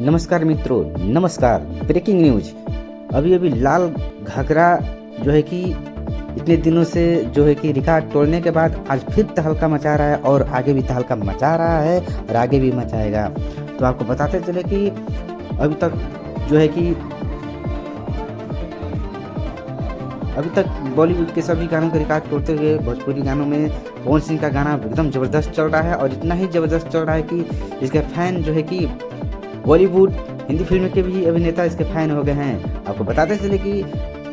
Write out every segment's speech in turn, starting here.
नमस्कार मित्रों, नमस्कार। Breaking news. अभी लाल घाघरा जो है कि इतने दिनों से जो है कि रिकॉर्ड तोड़ने के बाद आज फिर तहलका मचा रहा है और आगे भी तहलका मचा रहा है और आगे भी मचाएगा। तो आपको बताते चले कि अभी तक बॉलीवुड के सभी गानों का रिकॉर्ड तोड़ते हुए भोजपुरी गानों में पवन सिंह का गाना एकदम ज़बरदस्त चल रहा है और इतना ही ज़बरदस्त चल रहा है कि इसके फैन जो है कि बॉलीवुड हिंदी फिल्म के भी अभिनेता इसके फैन हो गए हैं। आपको बताते चले कि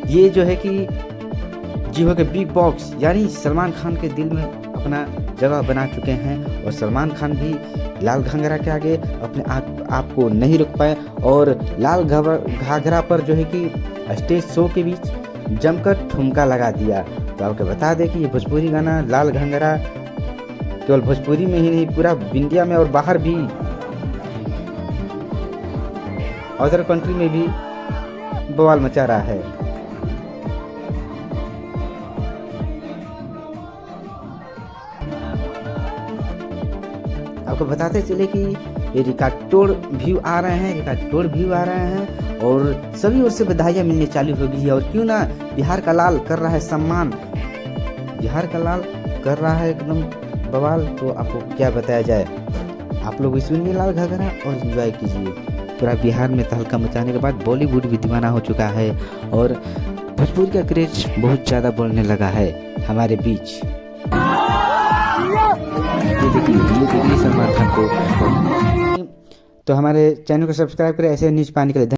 ये जो है कि जियो के बिग बॉस यानी सलमान खान के दिल में अपना जगह बना चुके हैं और सलमान खान भी लाल घाघरा के आगे अपने आप को नहीं रोक पाए और लाल घाघरा पर जो है कि स्टेज शो के बीच जमकर ठुमका लगा दिया। तो आपको बता दें कि ये भोजपुरी गाना लाल घाघरा केवल भोजपुरी में ही नहीं, पूरा इंडिया में और बाहर भी अदर कंट्री में भी बवाल मचा रहा है। आपको बताते चले कि ये रिकॉर्ड तोड़ व्यू आ रहे हैं और सभी ओर से बधाइयाँ मिलने चालू हो गई है। और क्यों ना बिहार का लाल कर रहा है सम्मान, बिहार का लाल कर रहा है एकदम बवाल। तो आपको क्या बताया जाए, आप लोग भी सुनिए लाल घाघरा और एंजॉय कीजिए। पूरा बिहार में तहलका मचाने के बाद बॉलीवुड भी दीवाना हो चुका है और भोजपुरी का क्रेज बहुत ज़्यादा बढ़ने लगा है हमारे बीच। ये देखिए सलमान खान को। तो हमारे चैनल को सब्सक्राइब करें ऐसे न्यूज़ पाने के लिए।